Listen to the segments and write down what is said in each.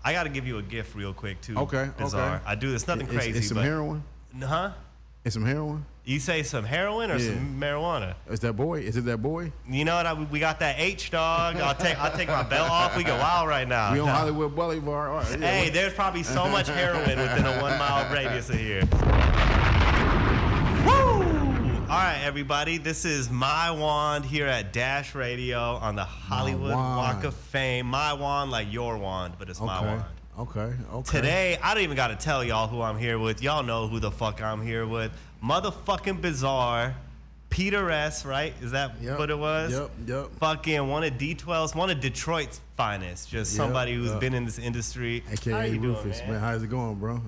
I got to give you a gift real quick too. Okay. Bizarre. Okay. I do. It's nothing crazy. It's some heroin. Huh? It's some heroin. You say some heroin or some marijuana? Is that boy? Is it that boy? You know what? We got that H, dog. I'll take my belt off. We go wild right now. We on Hollywood Boulevard. Right, hey, there's probably so much heroin within a 1 mile radius of here. Woo! All right, everybody. This is My Wand here at Dash Radio on the Hollywood Walk of Fame. My wand, like your wand, but it's my wand. Okay. Today, I don't even got to tell y'all who I'm here with. Y'all know who the fuck I'm here with. Motherfucking Bizarre. Peter S., right? Is that what it was? Yep. Fucking one of D12's, one of Detroit's finest. Just somebody who's been in this industry. AKA How you Rufus, doing, man? How's it going, bro?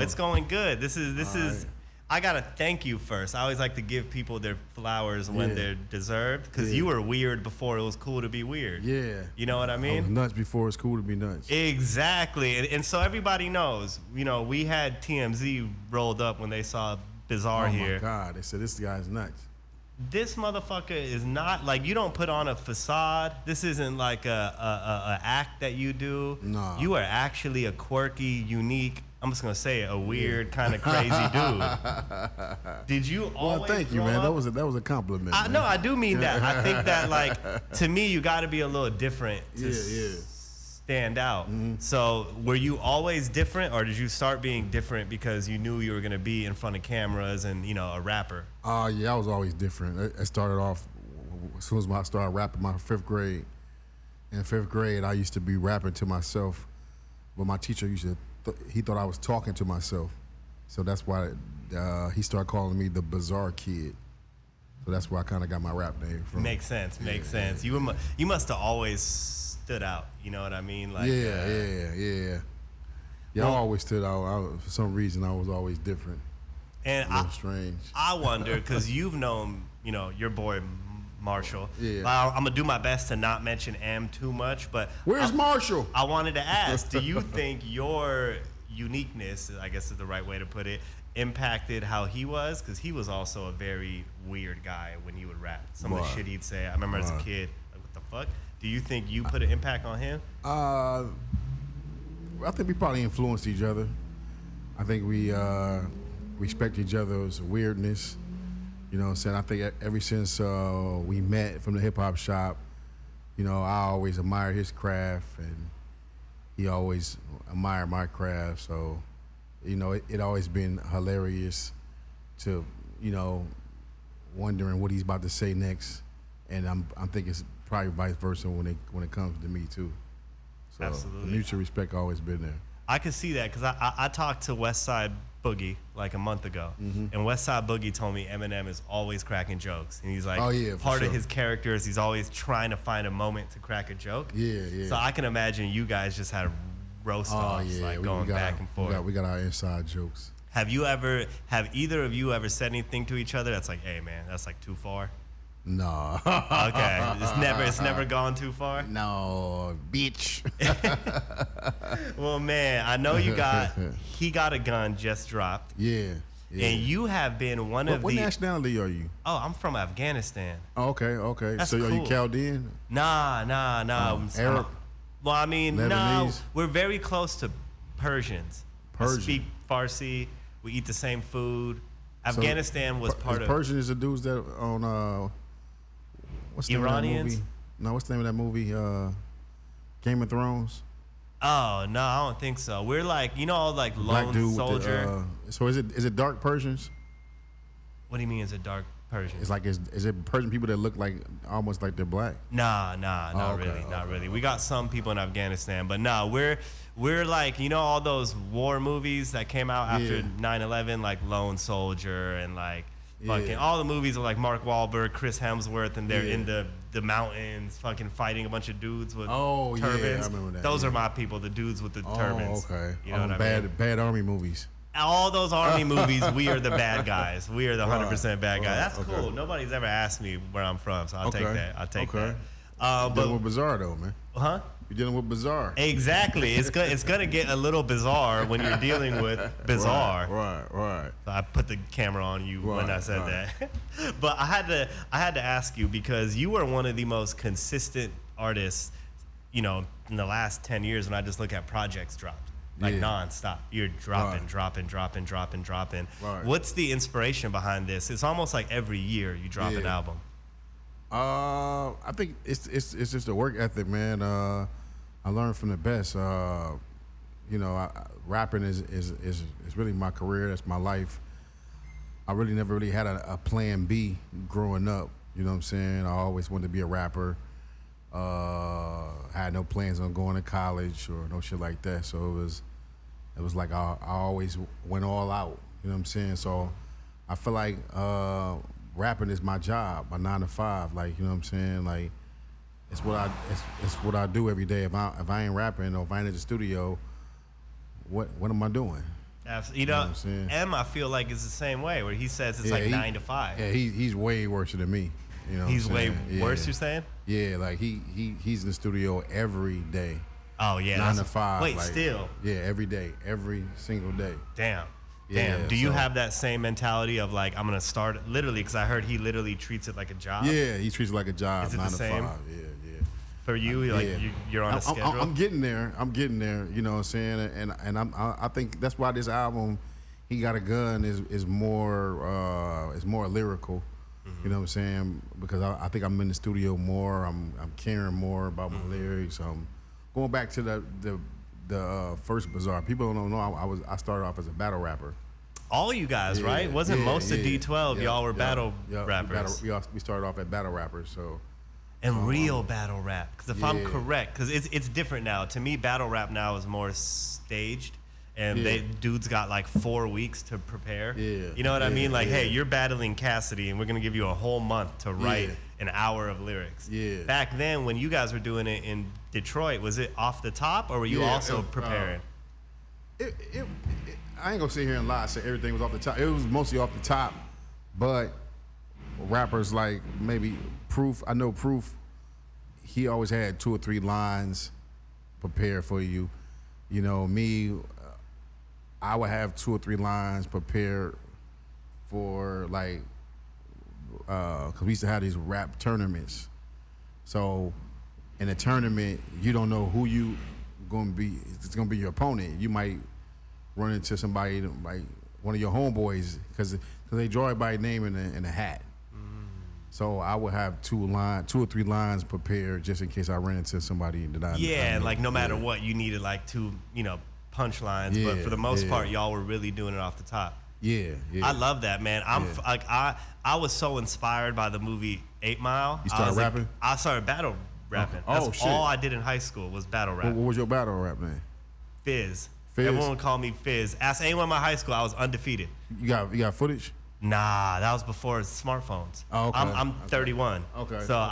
It's going good. This is. I gotta thank you first. I always like to give people their flowers when they're deserved, because you were weird before it was cool to be weird. Yeah. You know what I mean? I was nuts before it's cool to be nuts. Exactly. And so everybody knows, we had TMZ rolled up when they saw Bizarre here. Oh my God, they said this guy's nuts. This motherfucker is not, like, you don't put on a facade. This isn't like a act that you do. No. You are actually a quirky, unique, I'm just gonna say it, a weird kind of crazy dude. Did you always? Well, thank you, man. That was a compliment. No, I do mean that. I think that, like, to me, you got to be a little different to stand out. Mm-hmm. So, were you always different, or did you start being different because you knew you were gonna be in front of cameras and a rapper? Yeah, I was always different. I started off as soon as I started rapping my 5th grade. In 5th grade, I used to be rapping to myself, but my teacher used to. He thought I was talking to myself, so that's why he started calling me the Bizarre Kid. So that's where I kind of got my rap name from. Makes sense. You must have always stood out. You know what I mean? Like, yeah. I always stood out. For some reason, I was always different. And strange. I wonder, because you've known, your boy Marshall. Yeah. I'm gonna do my best to not mention M too much, but where's Marshall? I wanted to ask, do you think your uniqueness, I guess is the right way to put it, impacted how he was? Because he was also a very weird guy when he would rap. Some of the shit he'd say, I remember as a kid, like, what the fuck? Do you think you put an impact on him? I think we probably influenced each other. I think we respect each other's weirdness. You know what I'm saying? I think ever since we met from the hip-hop shop, I always admired his craft, and he always admired my craft. So, it always been hilarious to, wondering what he's about to say next. And I'm thinking it's probably vice versa when it comes to me, too. So absolutely. The mutual respect always been there. I could see that, because I talked to Westside Boogie like a month ago, and Westside Boogie told me Eminem is always cracking jokes, and he's like, part of his character is he's always trying to find a moment to crack a joke. Yeah. So I can imagine you guys just had roast offs, like going back and forth. We got our inside jokes. Have either of you ever said anything to each other that's like, hey man, that's like too far? No. Okay. It's never gone too far? No, bitch. Well, man, I know he got a gun just dropped. Yeah. And you have been one of what nationality are you? Oh, I'm from Afghanistan. Oh, okay. That's so cool. are you Chaldean? Nah. Arab? Well, I mean, Lebanese? no. We're very close to Persians. Persian. We speak Farsi. We eat the same food. Afghanistan was part of... Persian is the dudes that on... what's the Iranians? name of that movie? No, what's the name of that movie? Game of Thrones? Oh, no, I don't think so. We're like, like Black dude lone soldier. So is it dark Persians? What do you mean is it dark Persian? It's like, is it Persian people that look like almost like they're black? Nah, not really. We got some people in Afghanistan, but nah, we're like, all those war movies that came out after 9/11, like Lone Soldier and like fucking all the movies of like Mark Wahlberg, Chris Hemsworth, and they're in the mountains fucking fighting a bunch of dudes with turbans. Yeah, I remember that. Those are my people, the dudes with the turbans. Okay. You know what I mean? Bad army movies. All those army movies, we are the bad guys. We are the 100% bad guys. That's cool. Okay. Nobody's ever asked me where I'm from, so I'll take that. I'll take that. You're dealing with Bizarre though, man. Huh? You're dealing with Bizarre. Exactly. It's gonna get a little bizarre when you're dealing with Bizarre. Right. So I put the camera on you when I said that. But I had to ask you, because you are one of the most consistent artists you know, in the last 10 years when I just look at projects dropped, like nonstop. You're dropping. Right. What's the inspiration behind this? It's almost like every year you drop an album. I think it's just a work ethic, man. I learned from the best. You know, rapping is really my career. That's my life. I really never really had a plan B growing up. You know what I'm saying? I always wanted to be a rapper. Had no plans on going to college or no shit like that. So it was like I always went all out. You know what I'm saying? So I feel like rapping is my job, my 9 to 5. Like, you know what I'm saying? Like, it's what I do every day. If I ain't rapping or if I ain't in the studio, what am I doing? Absolutely. You know what I'm saying? M, I feel like is the same way, where he says it's like 9 to 5. Yeah, he's way worse than me. You know, he's way worse. You're saying? Yeah, like he's in the studio every day. Oh yeah, 9 to 5. Wait, like, still? Yeah, every day, every single day. Damn. Yeah, Do you have that same mentality of like, I'm gonna start literally? Because I heard he literally treats it like a job. Yeah, he treats it like a job. Is it 9 the to same? 5. Yeah. For you, like you're on a schedule. I'm getting there. You know what I'm saying? And I think that's why this album, He Got a Gun, is more lyrical. Mm-hmm. You know what I'm saying? Because I think I'm in the studio more. I'm caring more about my lyrics. Going back to the first Bazaar. People don't know I started off as a battle rapper. All you guys, right? Wasn't most of D12 y'all were battle rappers? We started off at battle rappers. So. And real battle rap, because if I'm correct, because it's different now. To me, battle rap now is more staged, and dudes got like 4 weeks to prepare. Yeah, you know what I mean? Like, hey, you're battling Cassidy, and we're gonna give you a whole month to write an hour of lyrics. Yeah. Back then, when you guys were doing it in Detroit, was it off the top, or were you also preparing? I ain't gonna sit here and lie. Say everything was off the top. It was mostly off the top, but rappers like maybe Proof. I know Proof. He always had 2 or 3 lines prepared for you. You know, me, I would have 2 or 3 lines prepared for like, cause we used to have these rap tournaments. So in a tournament, you don't know who you gonna be. It's gonna be your opponent. You might run into somebody like one of your homeboys, cause they draw it by name in a hat. So I would have 2 or 3 lines prepared just in case I ran into somebody that I and like no matter what, you needed like 2, punchlines. Yeah, but for the most part, y'all were really doing it off the top. Yeah. I love that, man. I was so inspired by the movie 8 Mile. You started rapping? I started battle rapping. That's shit. all I did in high school was battle rap. What was your battle rap name? Fizz. Fizz? Everyone would call me Fizz. Ask anyone in my high school, I was undefeated. You got footage? Nah, that was before smartphones. Oh, okay. I'm 31. Okay. So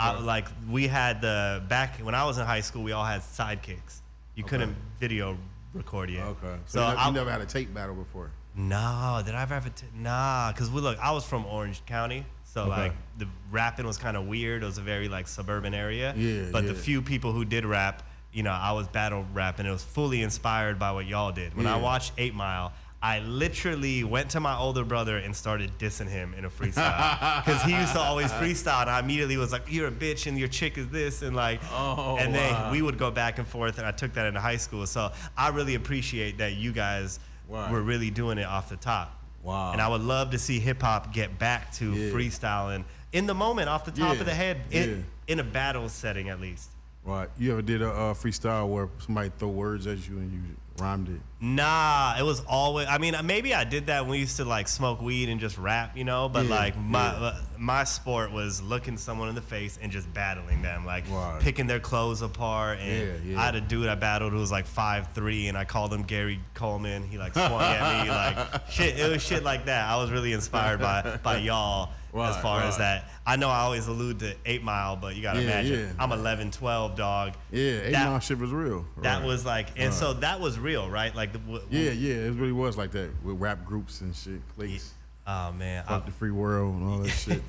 we had back when I was in high school, we all had sidekicks. You couldn't video record yet. Okay. So you never had a tape battle before? No, did I ever have nah, because I was from Orange County. So like the rapping was kind of weird. It was a very like suburban area. Yeah. But the few people who did rap, I was battle rapping. It was fully inspired by what y'all did. When I watched 8 Mile, I literally went to my older brother and started dissing him in a freestyle because he used to always freestyle, and I immediately was like, "You're a bitch, and your chick is this," and like, then we would go back and forth, and I took that into high school. So I really appreciate that you guys were really doing it off the top. Wow. And I would love to see hip hop get back to freestyling in the moment, off the top of the head, in a battle setting at least. Right. You ever did a freestyle where somebody throw words at you and you rhymed it? Nah, it was always. I mean, maybe I did that when we used to like smoke weed and just rap, But my sport was looking someone in the face and just battling them, like picking their clothes apart. And I had a dude I battled who was like 5'3", and I called him Gary Coleman. He like swung at me like shit. It was shit like that. I was really inspired by y'all. As far as that, I know I always allude to 8 Mile, but you gotta imagine I'm 11, 12, dog. Yeah, 8 Mile shit was real. That was like, and so that was real, right? Like, it really was like that with rap groups and shit, cliques. Oh man, Fuck the free world and all that shit.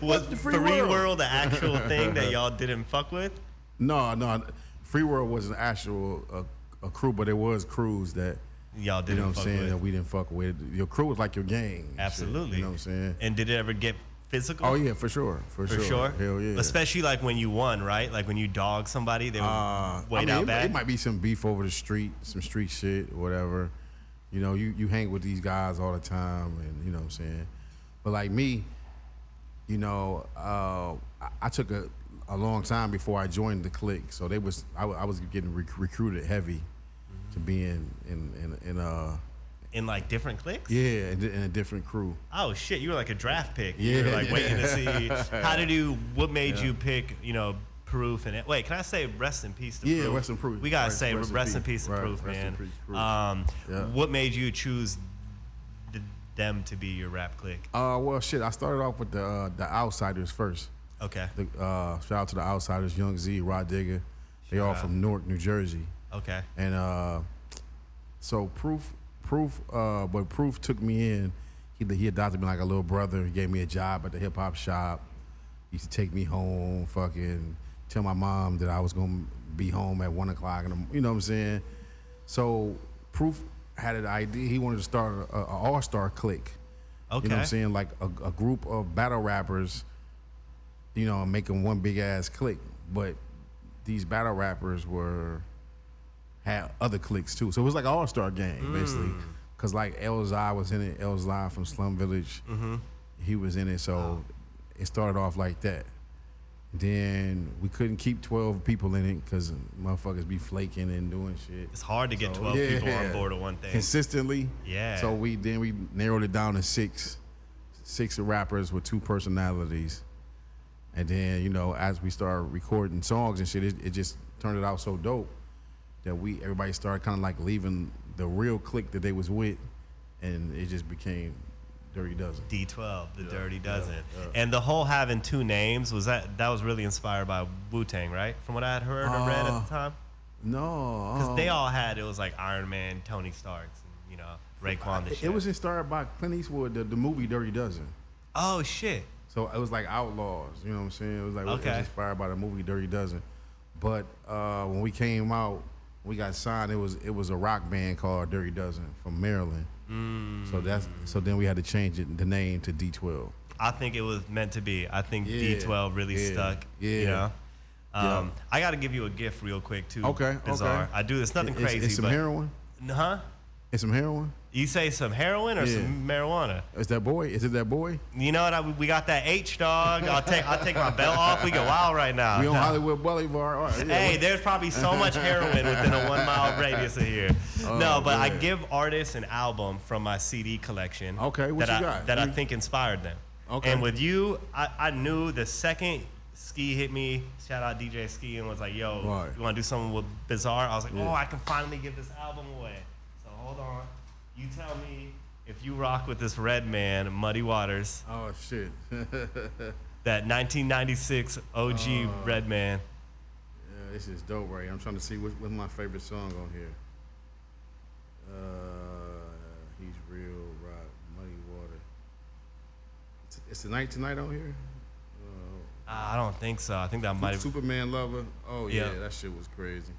Was the free world the actual thing that y'all didn't fuck with? No, Free World was an actual a crew, but it was crews that. Y'all didn't fuck with. That we didn't fuck with. Your crew was like your gang. Absolutely. Shit, you know what I'm saying? And did it ever get physical? Oh yeah, for sure. Hell yeah. Especially like when you won, right? Like when you dog somebody, they would wait out bad. It might be some beef over the street, some street shit, or whatever. You know, you hang with these guys all the time, and you know what I'm saying. But like me, you know, I took a long time before I joined the clique. So I was getting recruited heavy to be in like different cliques? Yeah, in a different crew. Oh shit, you were like a draft pick. Yeah, you were like waiting to see what made you pick, you know, Proof and wait, can I say rest in peace to Proof? Yeah, rest in Proof. We gotta say rest in peace to Proof, man. What made you choose them to be your rap clique? Well, shit, I started off with the Outsiders first. Okay. Shout out to the Outsiders, Young Z, Rod Digger. They all from Newark, New Jersey. Okay. And so Proof took me in. He adopted me like a little brother. He gave me a job at the hip hop shop. He used to take me home, fucking tell my mom that I was gonna be home at 1 o'clock, and you know what I'm saying. So Proof had an idea. He wanted to start an all-star clique. Okay. You know what I'm saying, like a group of battle rappers. You know, making one big ass clique, but these battle rappers had other cliques too. So it was like an all-star game, basically. Cause like Elzai was in it. Elzai from Slum Village. He was in it. So it started off like that. Then we couldn't keep 12 people in it because motherfuckers be flaking and doing shit. It's hard to get 12 people on board of one thing consistently. Yeah. So we narrowed it down to six rappers with 2 personalities. And then, you know, as we started recording songs and shit, it just turned it out so dope that everybody started kind of like leaving the real clique that they was with, and it just became Dirty Dozen. D12, the Dirty Dozen. And the whole having 2 names, that was really inspired by Wu-Tang, right? From what I had heard or read at the time? No. Because they all had, it was like Iron Man, Tony Starks, and, you know, Raekwon the shit. It was inspired by Clint Eastwood, the movie Dirty Dozen. Oh, shit. So it was like Outlaws, you know what I'm saying? It was like it was inspired by the movie Dirty Dozen. But when we came out, we got signed. It was a rock band called Dirty Dozen from Maryland. So then we had to change the name to D12. I think it was meant to be. I think D12 really stuck. Yeah. You know. I got to give you a gift real quick too. Okay. Bizarre. Okay. I do this. Nothing crazy. It's some heroin. Huh? It's some heroin. You say some heroin or some marijuana? Is that boy? Is it that boy? You know what? We got that H, dog. I'll take my belt off. We get wild right now. We on Hollywood Boulevard. Right, hey, there's probably so much heroin within a 1 mile radius of here. I give artists an album from my CD collection. Okay, what you got? That I think inspired them. Okay. And with you, I knew the second Ski hit me, shout out DJ Ski, and was like, yo, you want to do something with Bizarre? I was like, I can finally give this album away. So hold on. You tell me if you rock with this Redman, Muddy Waters. Oh, shit. That 1996 OG Redman. Yeah, this is dope right here. I'm trying to see what's my favorite song on here. He's Real, Rock, Muddy Water. It's Tonight on here? I don't think so. I think that might have... Superman Lover. Oh, yeah, that shit was crazy.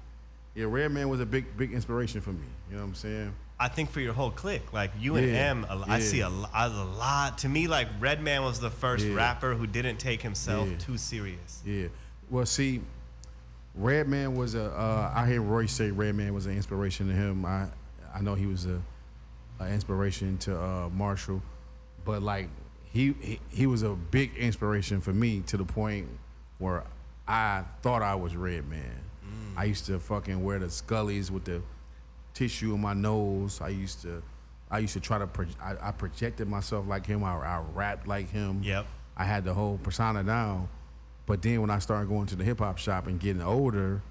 Yeah, Redman was a big inspiration for me. You know what I'm saying? I think for your whole clique, like you and M, I see a lot. To me, like Redman was the first rapper who didn't take himself too serious. Yeah. Well, see, Redman was I hear Roy say Redman was an inspiration to him. I know he was an inspiration to Marshall, but like he was a big inspiration for me to the point where I thought I was Redman. I used to fucking wear the Scullies with the tissue in my nose. I used to try to I projected myself like him. I rapped like him. Yep. I had the whole persona down. But then when I started going to the hip hop shop and getting older,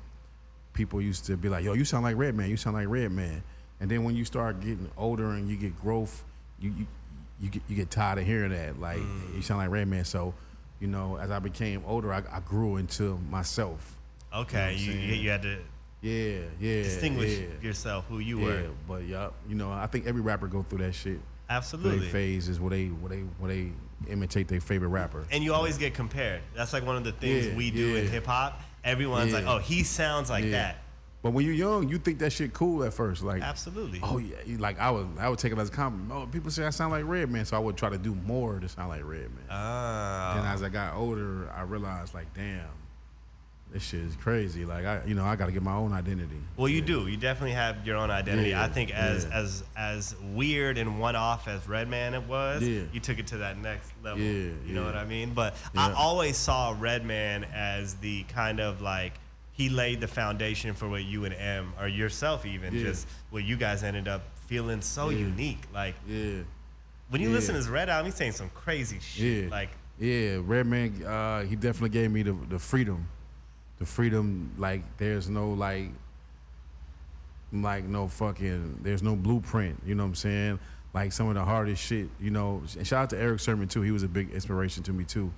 people used to be like, "Yo, you sound like Redman. You sound like Redman." And then when you start getting older and you get growth, you get tired of hearing that. Like you sound like Redman. So, you know, as I became older, I grew into myself. Okay, you had to distinguish yourself, who you were. Yeah, but you know, I think every rapper go through that shit. Absolutely. Their phase is where they imitate their favorite rapper. And you always get compared. That's like one of the things we do in hip hop. Everyone's like, oh, he sounds like that. But when you're young, you think that shit cool at first. Like, absolutely. Oh yeah, like I would take it as a compliment. Oh, people say I sound like Redman, so I would try to do more to sound like Redman. Then as I got older, I realized like, damn, this shit is crazy. Like I got to get my own identity. Well, you do. You definitely have your own identity. Yeah, I think as weird and one-off as Redman it was, Yeah. you took it to that next level. Yeah, you know what I mean? But Yeah. I always saw Redman as the kind of like, he laid the foundation for what you and M, or yourself even, just what you guys ended up feeling so unique. Like, when you listen to his Red album, he's saying some crazy shit. Like, Redman, he definitely gave me the freedom. The freedom, like, there's no, like no fucking, there's no blueprint, you know what I'm saying? Like, some of the hardest shit, you know. And shout out to Eric Sermon, too. He was a big inspiration to me, too.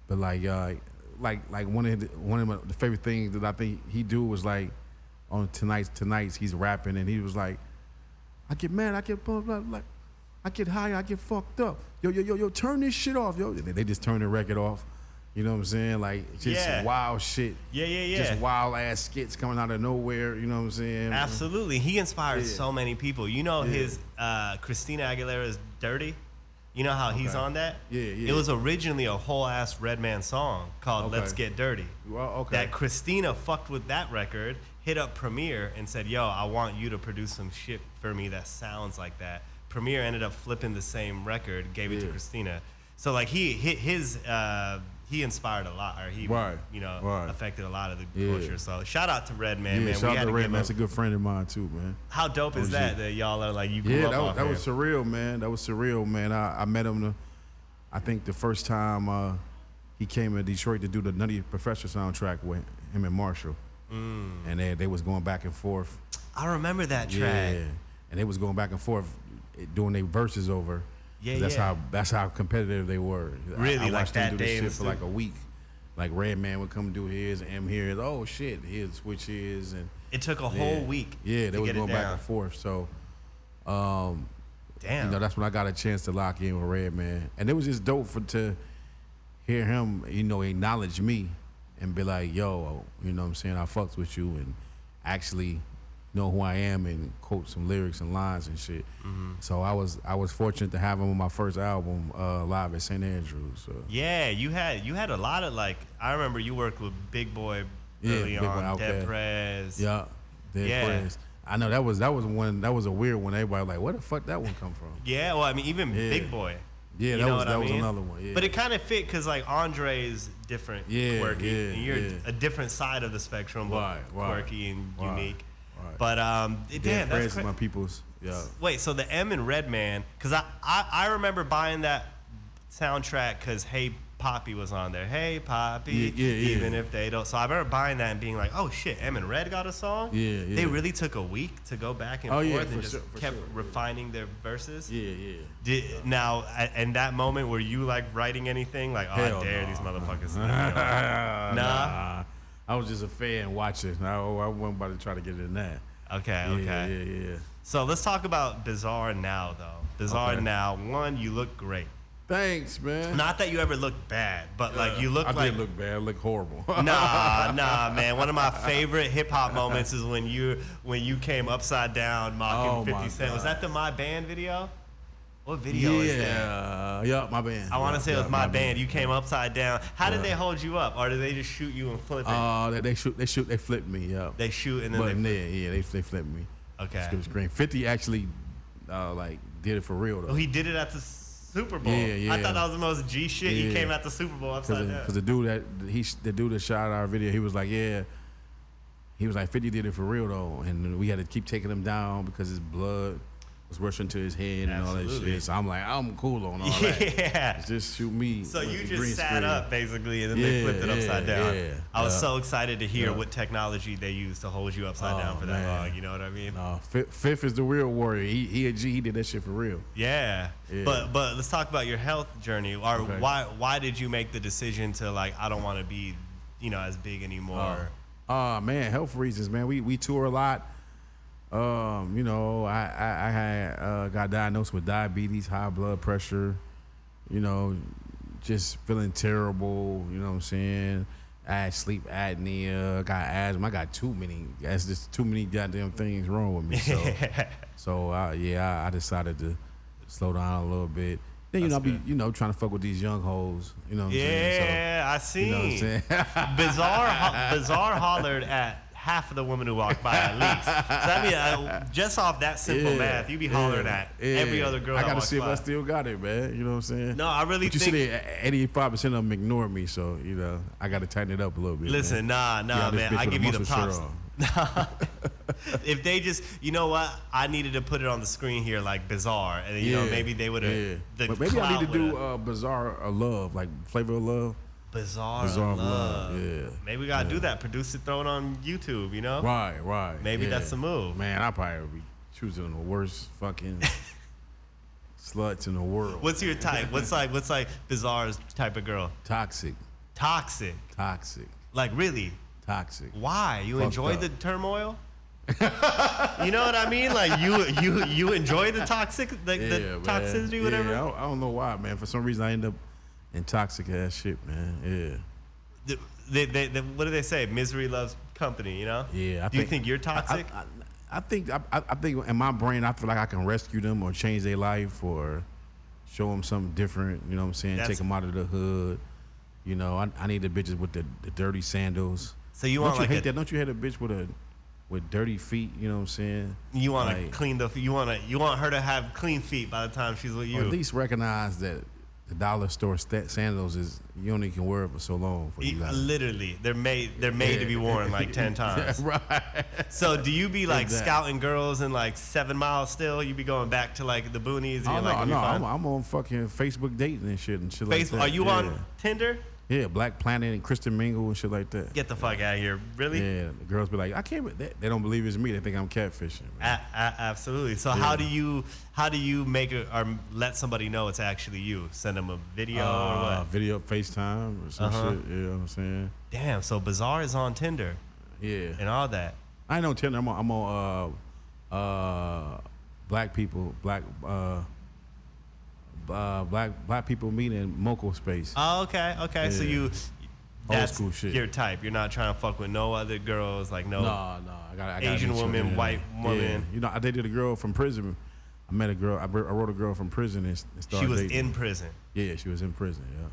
But, like one of the favorite things that I think he do was, like, on Tonight's, he's rapping, and he was like, I get mad, I get blah, blah, like, I get high, I get fucked up. Yo, turn this shit off, yo. They just turn the record off. You know what I'm saying? Like, just wild shit. Yeah. Just wild ass skits coming out of nowhere. You know what I'm saying? Absolutely. He inspired so many people. You know his Christina Aguilera's Dirty? You know how he's on that? Yeah. It was originally a whole ass Redman song called Let's Get Dirty. Well, That Christina fucked with that record, hit up Premier and said, yo, I want you to produce some shit for me that sounds like that. Premier ended up flipping the same record, gave it to Christina. So like he inspired a lot, or he affected a lot of the culture. So shout out to Redman, man. Shout out to Redman. That's a good friend of mine too, man. How dope is that y'all are like, you grew up that was surreal, man. That was surreal, man. I met him I think the first time he came to Detroit to do the Nutty Professor soundtrack with him and Marshall. And they was going back and forth. I remember that track. Yeah. And they was going back and forth doing their verses over. That's how competitive they were. Really, I watched like them that do day this shit for like a week. Like Redman would come do his, M here. Oh shit, he'd switch his, and it took a whole week. Yeah, they was going back and forth. So, damn, you know, that's when I got a chance to lock in with Redman, and it was just dope to hear him, you know, acknowledge me and be like, yo, you know what I'm saying, I fucks with you, and actually know who I am and quote some lyrics and lines and shit. So I was fortunate to have him on my first album, live at St. Andrews. So. Yeah, you had a lot of, like, I remember you worked with Big Boy early on, Dead Prez. Yeah, Dead Prez. I know that was a weird one. Everybody was like, where the fuck that one come from? Yeah, well, I mean, even Big Boy. Yeah, that was another one. Yeah. But it kind of fit because, like, Andre's different, quirky, and you're a different side of the spectrum, but quirky and unique. Right. But damn, that's my people's. Yeah. Wait, so the M and Redman, because I remember buying that soundtrack because Hey Poppy was on there. Hey Poppy, even if they don't. So I remember buying that and being like, oh shit, M and Red got a song. Yeah. They really took a week to go back and forth and just kept refining their verses. Yeah. Now, in that moment, were you like writing anything? Like, oh, I dare these motherfuckers. Nah. I was just a fan watching. I wasn't about to try to get in that. Okay. Yeah. So let's talk about Bizarre Now, though. Bizarre Now, one, you look great. Thanks, man. Not that you ever look bad, but like you look I like. did look bad. I look horrible. Nah, man. One of my favorite hip hop moments is when you came upside down mocking 50 Cent. Was that the My Band video? What video is that? Yeah, My Band. I want to say it was My Band. You came upside down. How did they hold you up, or did they just shoot you and flip it? They flipped me. Yeah. They shoot and then they flipped me. Okay. It was great. 50 actually like did it for real though. Oh, he did it at the Super Bowl. Yeah. I thought that was the most G shit. He came at the Super Bowl upside down. Because the dude that shot our video, he was like, 50 did it for real though, and we had to keep taking him down because his blood was rushing to his head and all that shit. So I'm like, I'm cool on all that. Yeah. Just shoot me. So you just sat up basically, and then they flipped it upside down. Yeah. I was so excited to hear what technology they used to hold you upside down for that long. You know what I mean? Fifth is the real warrior. He did that shit for real. Yeah. But let's talk about your health journey. Or why did you make the decision to like, I don't want to be, as big anymore? Man, health reasons, man. We tour a lot. I had got diagnosed with diabetes, high blood pressure, just feeling terrible, you know what I'm saying? sleep apnea, got asthma. I got too many. That's just too many goddamn things wrong with me. So, I decided to slow down a little bit. Then I be trying to fuck with these young hoes. You know what I'm saying? Yeah, I see. You know what I'm saying? Bizarre hollered at half of the women who walked by at least. So I mean, just off that simple math, you be hollering at every other girl. I gotta see if I still got it, man. You know what I'm saying? No, I really think. You see, 85% of them ignore me, so I gotta tighten it up a little bit. Listen, man. nah, man. I give you the props. If they just, you know what, I needed to put it on the screen here like bizarre, and maybe they would have. Yeah. But maybe I need to do bizarre or love, like Flavor of Love. Bizarre love. Yeah. Maybe we gotta do that. Produce it, throw it on YouTube. Right. Maybe that's the move. Man, I probably would be choosing the worst fucking sluts in the world. What's your type? What's like Bizarre's type of girl? Toxic. Like really? Toxic. Why? You enjoy the turmoil? You know what I mean? Like you enjoy the toxic, like the toxicity, whatever. Yeah, I don't know why, man. For some reason, I end up in toxic ass shit, man. Yeah. What do they say? Misery loves company. You know? Yeah. Do you think you're toxic? I think in my brain, I feel like I can rescue them or change their life or show them something different. You know what I'm saying? Take them out of the hood. You know, I need the bitches with the dirty sandals. So you want hate that? Don't you hate a bitch with dirty feet? You know what I'm saying? You want to clean you want her to have clean feet by the time she's with you. Or at least recognize that the dollar store sandals you only can wear it for so long. Literally, they're made to be worn like 10 times. Right. So do you be like scouting girls in like 7 Mile still? You be going back to like the boonies? And I'm on fucking Facebook dating and shit like that. Are you on Tinder? Yeah, Black Planet and Kristen Mingle and shit like that. Get the fuck out of here. Really? Yeah, the girls be like, I can't. They don't believe it's me. They think I'm catfishing. Absolutely. So how do you make it or let somebody know it's actually you? Send them a video or what? Video, FaceTime or some shit. You know what I'm saying? Damn. So Bizarre is on Tinder. Yeah. And all that. I ain't on Tinder. I'm on black people meeting Moco Space. Oh, okay. Yeah. So that's old school shit. Your type. You're not trying to fuck with no other girls, like no. I got Asian woman, white woman. Yeah. You know, I dated a girl from prison. I met a girl. I wrote a girl from prison and started. She was dating. in prison. Yeah, she was in prison. Yeah.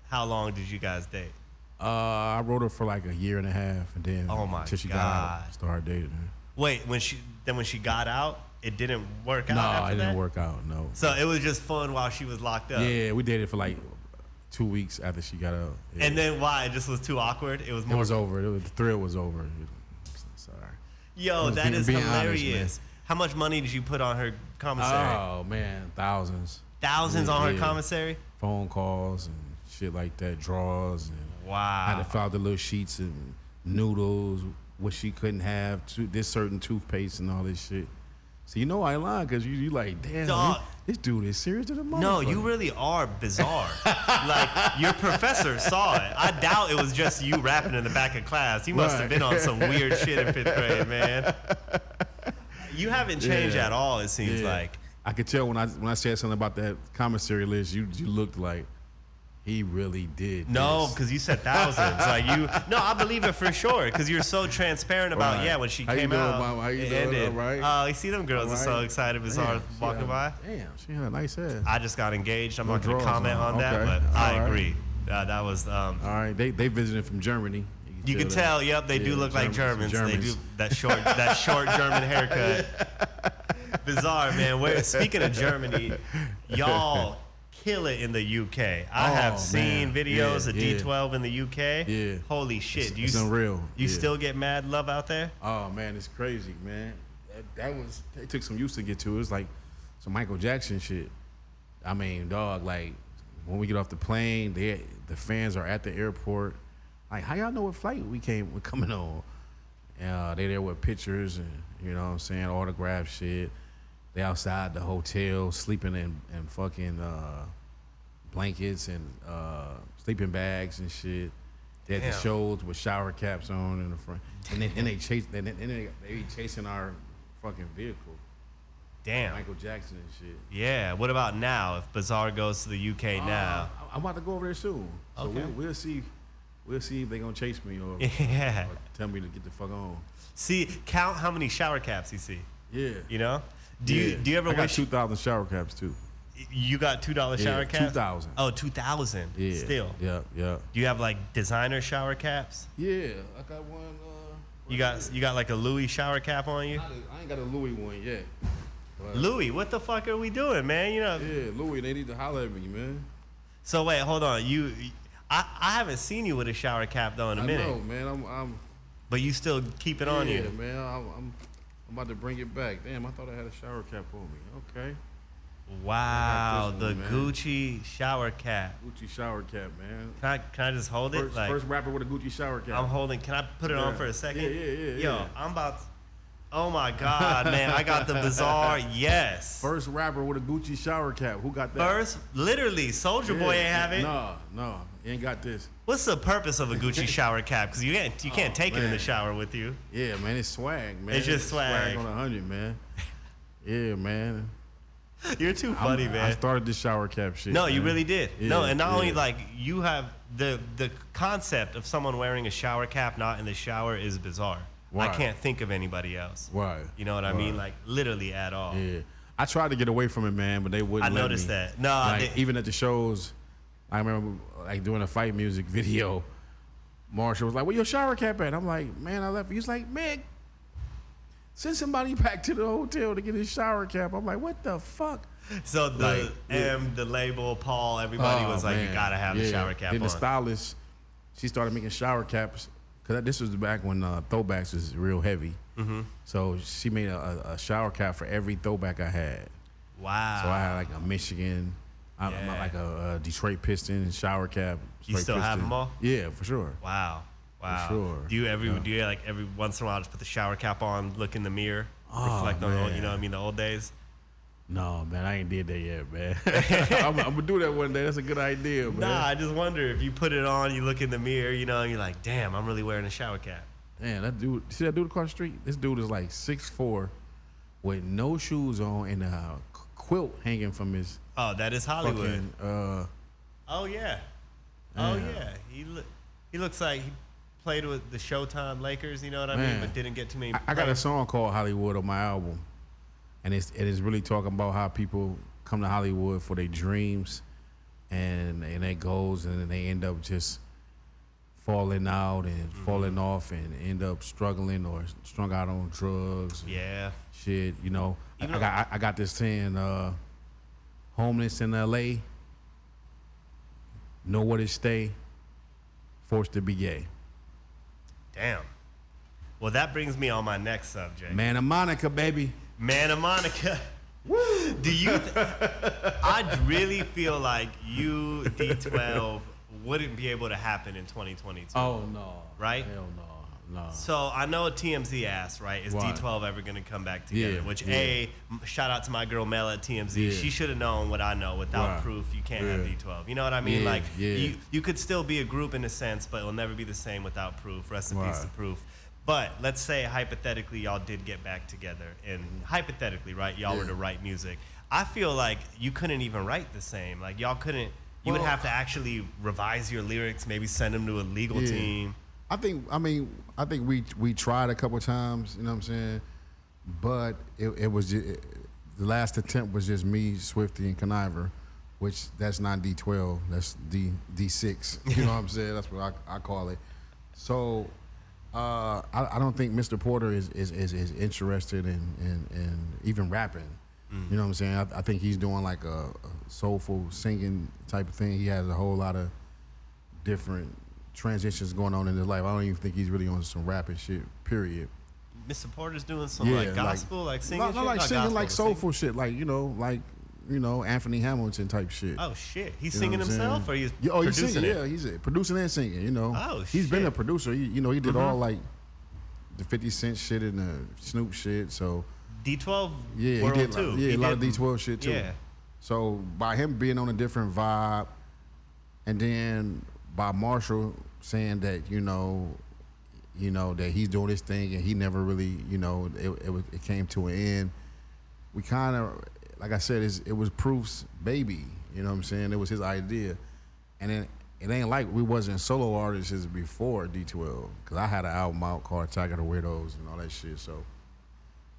How long did you guys date? I wrote her for like a year and a half, and then until she got out, started dating her. Wait, when she got out, it didn't work out. No, it didn't work out. No. So it was just fun while she was locked up. Yeah, we dated for like 2 weeks after she got out. Yeah. And then why? It just was too awkward. It was over. The thrill was over. Sorry. Yo, that is hilarious. Honest, how much money did you put on her commissary? Oh man, thousands. Thousands on her commissary? Phone calls and shit like that, drawers and wow. I had to fill out the little sheets and noodles, what she couldn't have, this certain toothpaste and all this shit. So you know I ain't lying because you like, damn, this dude is serious to the motherfucker. No, you really are bizarre. Like, your professor saw it. I doubt it was just you rapping in the back of class. He must have been on some weird shit in 5th grade, man. You haven't changed at all, it seems like. I could tell when I said something about that commissary list, you looked like he really did. No, because you said thousands. No, I believe it for sure. Because you're so transparent about when she came out. How you doing? All right. Oh, you see them girls are so excited, Bizarre walking by. Damn, she had a nice ass. I just got engaged. I'm not going to comment on that, but I agree. That was. All right, they visited from Germany. You can tell. Yep, they do look like Germans. They do that short German haircut. Bizarre, man. Speaking of Germany, y'all kill it in the UK. I have seen videos of D12 in the UK. Yeah. Holy shit. It's unreal. You still get mad love out there? Oh man, it's crazy, man. They took some use to get to. It was like some Michael Jackson shit. I mean, dog, like when we get off the plane, the fans are at the airport. Like, how y'all know what flight we're coming on? They there with pictures and, you know what I'm saying, autograph shit. They outside the hotel sleeping in fucking blankets and sleeping bags and shit. They had the shows with shower caps on in the front. And then they be chasing our fucking vehicle. Damn. Michael Jackson and shit. Yeah. What about now? If Bizarre goes to the UK now? I'm about to go over there soon. So okay. we'll see we'll see if they gonna chase me or tell me to get the fuck on. See, count how many shower caps you see. Yeah. You know? Do you ever I got wish 2,000 shower caps too. you got $2 shower caps? 2,000. Oh, 2,000. Yeah. Still. Yeah. Do you have like designer shower caps? Yeah, I got one. You got like a Louis shower cap on you? I ain't got a Louis one yet. Louis, what the fuck are we doing, man? You know. Yeah, Louis, they need to holler at me, man. So wait, hold on. I haven't seen you with a shower cap though in a minute. I know, man. I'm. But you still keep it on you. Yeah, man. I'm about to bring it back. Damn, I thought I had a shower cap on me. Okay. Wow, one, the man. Gucci shower cap. Gucci shower cap, man. Can I just hold it? First rapper with a Gucci shower cap. I'm holding. Can I put it on for a second? Yeah. Yo, I'm about to, oh my God, man. I got the bizarre, yes. First rapper with a Gucci shower cap. Who got that? First, literally, Soulja Boy ain't have it. No, he ain't got this. What's the purpose of a Gucci shower cap? Because you can't take it in the shower with you. Yeah, man, it's swag, man. It's just swag. Swag on 100, man. Yeah, man. You're too funny, man. I started this shower cap shit. No, man. you really did. Yeah, no, and not only like you have the concept of someone wearing a shower cap not in the shower is bizarre. Why? I can't think of anybody else. Why? You know what I mean? Like literally at all. Yeah. I tried to get away from it, man, but they wouldn't let me. I noticed that. No, like, even at the shows, I remember like doing a fight music video. Marshall was like, "Where your shower cap at?" I'm like, "Man, I left." He's like, "Man, send somebody back to the hotel to get his shower cap." I'm like, "What the fuck?" So the label, Paul, everybody was like, man. "You gotta have the shower cap then on." the stylist, she started making shower caps because this was back when throwbacks was real heavy. Mm-hmm. So she made a shower cap for every throwback I had. Wow. So I had like a Michigan, like a Detroit Piston shower cap. You still have them all? Yeah, for sure. Wow. For sure. Do you like every once in a while just put the shower cap on, look in the mirror, reflect on man. you know what I mean, the old days? No, man, I ain't did that yet, man. I'm gonna do that one day. That's a good idea, man. Nah, I just wonder if you put it on, you look in the mirror, you know, and you're like, damn, I'm really wearing a shower cap. Man, that dude, see that dude across the street? This dude is like 6'4", with no shoes on and a quilt hanging from his. Oh, that is Hollywood. Fucking, oh yeah. Oh yeah. He looks like he played with the Showtime Lakers, you know what I mean, but didn't get too many. I got a song called Hollywood on my album, and it is really talking about how people come to Hollywood for their dreams and their goals, and then they end up just falling out and falling off and end up struggling or strung out on drugs. Yeah. Shit, you know. I got this saying, homeless in L.A., nowhere to stay, forced to be gay. Damn. Well, that brings me on my next subject. Man of Monica, baby. Man of Monica. Woo! Do you? I really feel like you, D12, wouldn't be able to happen in 2022. Oh no! Right? Hell no. So I know TMZ asked, right? Is Why? D12 ever gonna come back together? Yeah, Which yeah. Shout out to my girl Mel at TMZ. Yeah. She should have known what I know. Without Right. proof, you can't have D12. You know what I mean? Yeah, Like yeah. you could still be a group in a sense, but it'll never be the same without proof. Rest in peace Right. to proof. But let's say hypothetically y'all did get back together, and hypothetically, right, y'all were to write music. I feel like you couldn't even write the same. Like y'all couldn't. You would have to actually revise your lyrics, maybe send them to a legal team. I think we tried a couple times, you know what I'm saying? But it was just, the last attempt was just me, Swifty, and Conniver, which that's not D12, that's D6. You know what I'm saying? That's what I call it. So I don't think Mr. Porter is interested in even rapping. You know what I'm saying? I think he's doing like a soulful singing type of thing. He has a whole lot of different transitions going on in his life. I don't even think he's really on some rapping shit, period. Mr. Porter's doing some like gospel, like singing shit? Not like singing, gospel, like soulful shit, like, you know, Anthony Hamilton type shit. Oh shit, he's You know singing what I'm himself, saying? or he's he's producing singing, it? yeah, he's producing and singing, you know. Oh, He's been shit. a producer. He did all like the 50 Cent shit and the Snoop shit, so D12 yeah, world he did too. a lot of D12 shit too. Yeah. So by him being on a different vibe, and then by Marshall saying that you know that he's doing his thing and he never really it came to an end. We kind of, like I said, it was Proof's baby. You know what I'm saying? It was his idea, and then it ain't like we wasn't solo artists before D12. Cause I had an album out called Attack of the Weirdos and all that shit. So,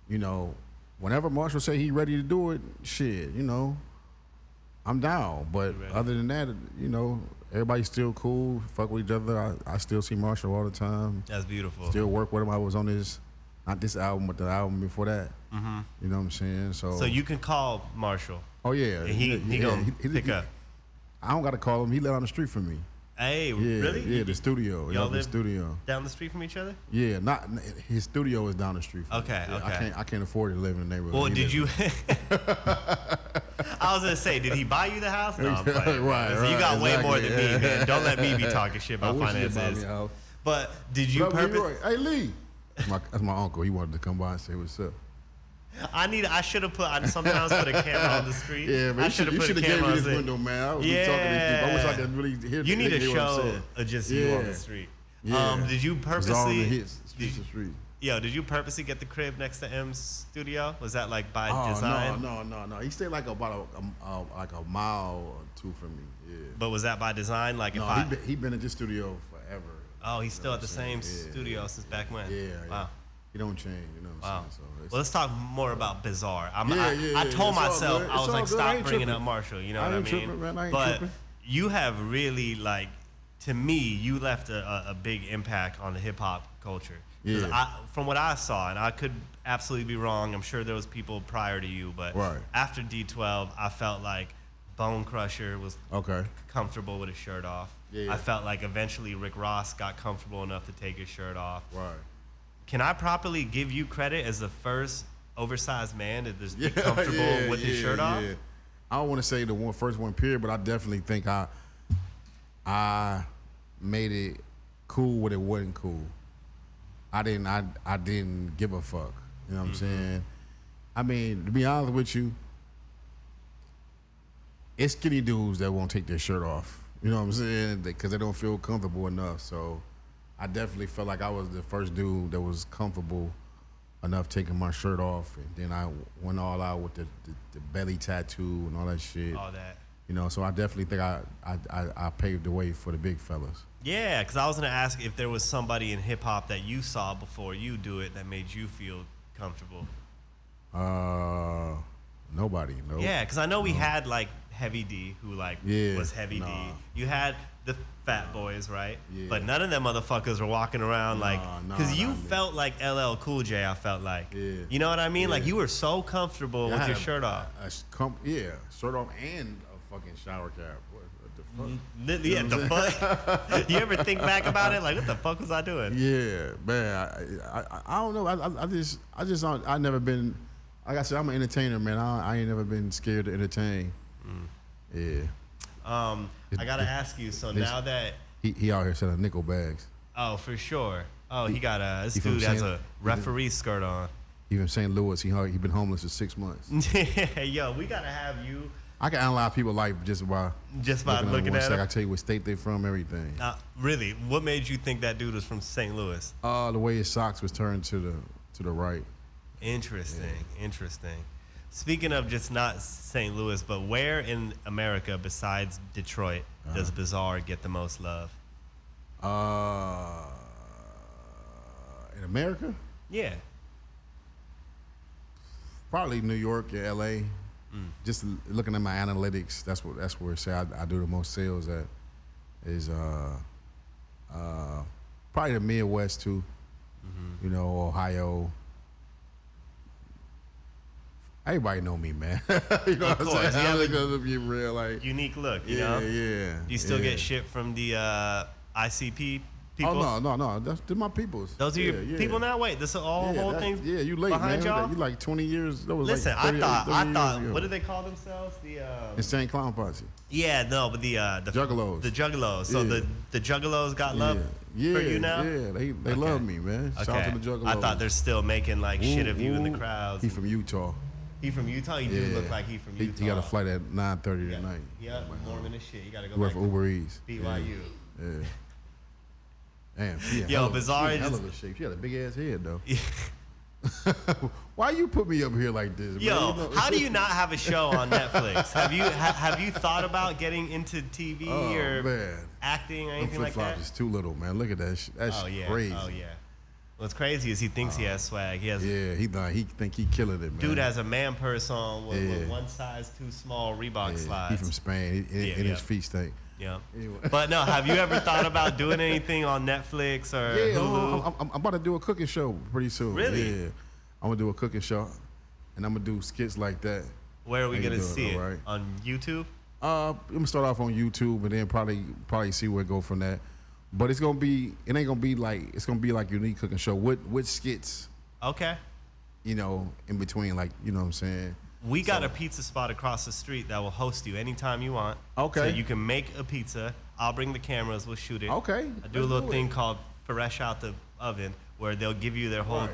you know, whenever Marshall say he ready to do it, shit, you know, I'm down. But other than that, you know, everybody's still cool. Fuck with each other. I still see Marshall all the time. That's beautiful. Still work with him. I was on this, not this album, but the album before that. Mm-hmm. You know what I'm saying? So you can call Marshall. Oh yeah, and he gonna pick up. I don't got to call him. He live down the street from me. Hey, yeah, really? Yeah, the studio. Y'all live the studio down the street from each other? Yeah, not his studio is down the street from me. Okay, Yeah, okay. I can't afford to live in the neighborhood. Well, did you? I was gonna say, did he buy you the house? No, I'm playing. Right, So you got exactly. way more than me, man. Don't let me be talking shit about finances. But did you Hey Lee, that's my uncle. He wanted to come by and say what's up. I should have sometimes put a camera on the street. Yeah, man. I should have put a gave camera me on this the window, man. I was talking to these people. I wish I could really hear. You need a hear show of just you on the street. Yeah. Did you purposely? Did you purposely get the crib next to M's studio? Was that like by design? No. He stayed like about a mile or two from me. Yeah. But was that by design? Like he been in this studio forever. Oh, he's still at the same studio since back when. Yeah. Wow. He don't change, you know what I'm saying? So well, let's talk more about Bizarre. I told myself, I was like, stop bringing up Marshall, you know what I mean? Tripping, man. I ain't but tripping. you have really, like, to me, you left a big impact on the hip-hop culture. Yeah. From what I saw, and I could absolutely be wrong, I'm sure there was people prior to you, but after D12, I felt like Bone Crusher was comfortable with his shirt off. Yeah. I felt like eventually Rick Ross got comfortable enough to take his shirt off. Right. Can I properly give you credit as the first oversized man to just be comfortable with his shirt off? Yeah. I don't want to say the first one period, but I definitely think I made it cool when it wasn't cool. I didn't give a fuck. You know what I'm saying? I mean, to be honest with you, it's skinny dudes that won't take their shirt off. You know what I'm saying? Because they don't feel comfortable enough. So I definitely felt like I was the first dude that was comfortable enough taking my shirt off, and then I went all out with the belly tattoo and all that shit. All that. You know, so I definitely think I paved the way for the big fellas. Yeah, because I was gonna ask if there was somebody in hip hop that you saw before you do it that made you feel comfortable. Nobody. No. Yeah, because I know we had like Heavy D, who like was Heavy D. You had the Fat Boys, right? Yeah. But none of them motherfuckers were walking around like, because you felt like LL Cool J. I felt like, you know what I mean? Yeah. Like you were so comfortable with your shirt off. Shirt off and a fucking shower cap. What the fuck? Yeah, the fuck. You ever think back about it? Like, what the fuck was I doing? Yeah, man. I don't know. I never been. Like I said, I'm an entertainer, man. I ain't never been scared to entertain. Yeah. I gotta ask you. So now that he out here selling nickel bags. Oh, for sure. Oh, he got this dude has a referee skirt on. He from St. Louis. He been homeless for 6 months. Yo, we gotta have you. I can analyze people's life just by looking at them. I tell you what state they from, everything. Really? What made you think that dude was from St. Louis? The way his socks was turned to the right. Interesting. Speaking of just not St. Louis, but where in America besides Detroit does Bizarre get the most love? In America? Yeah. Probably New York or LA. Just looking at my analytics, that's where say I do the most sales at. Is probably the Midwest too. You know, Ohio. Everybody know me, man. You know of what course. I'm saying? I'm gonna be real, like unique look. You know? Yeah. Do you still get shit from the ICP people? Oh no, they're my peoples. Those are your people now. Wait, this is all whole thing. Yeah, you late, behind man. y'all? You like 20 years. That was Listen, like 30, I thought. years ago. What do they call themselves? The Insane Clown Posse. Yeah, no, but the Juggalos. The Juggalos. So the Juggalos got love for you now. Yeah, they love me, man. Shout out to the Juggalos. I thought they're still making like shit of you in the crowds. He from Utah. He from Utah? He do look like he from Utah. He got a flight at 9:30 tonight. Yeah, Mormon as shit. You gotta go work back for Uber Eats. BYU. Yeah. Damn. Yo, Bizarre hell of a shape. She had a big ass head though. Why you put me up here like this, Yo, man? how do you not have a show on Netflix? Have you thought about getting into TV or acting or anything like that? Is too little, man. Look at that. That's crazy. Oh yeah. What's crazy is he thinks he has swag. He think he killing it, man. Dude has a man purse on with one size too small Reebok slides. He from Spain. His feet stink. Yeah. Anyway. But no, have you ever thought about doing anything on Netflix or Hulu? I'm about to do a cooking show pretty soon. Really? Yeah. I'm gonna do a cooking show, and I'm gonna do skits like that. Where are we gonna see it? Right? On YouTube? I'm gonna start off on YouTube, and then probably see where it go from that. But it ain't gonna be like unique cooking show with skits. Okay. In between, like, you know what I'm saying? We got a pizza spot across the street that will host you anytime you want. Okay. So you can make a pizza. I'll bring the cameras. We'll shoot it. Okay. I do a little thing called fresh out the oven where they'll give you their whole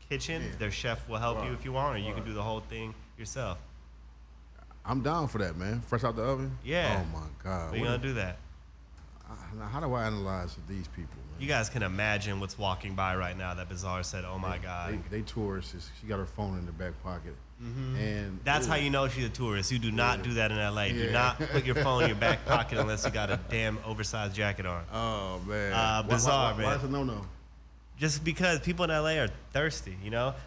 kitchen. Yeah. Their chef will help you if you want, or you can do the whole thing yourself. I'm down for that, man. Fresh out the oven? Yeah. Oh, my God. We're going to do that. How do I analyze these people, man? You guys can imagine what's walking by right now that Bizarre said, oh, my God. They tourists. She got her phone in the back pocket. Mm-hmm. And that's how you know she's a tourist. You do not do that in L.A. Do not put your phone in your back pocket unless you got a damn oversized jacket on. Oh, man. Bizarre, man. Why is it no-no? Just because people in L.A. are thirsty,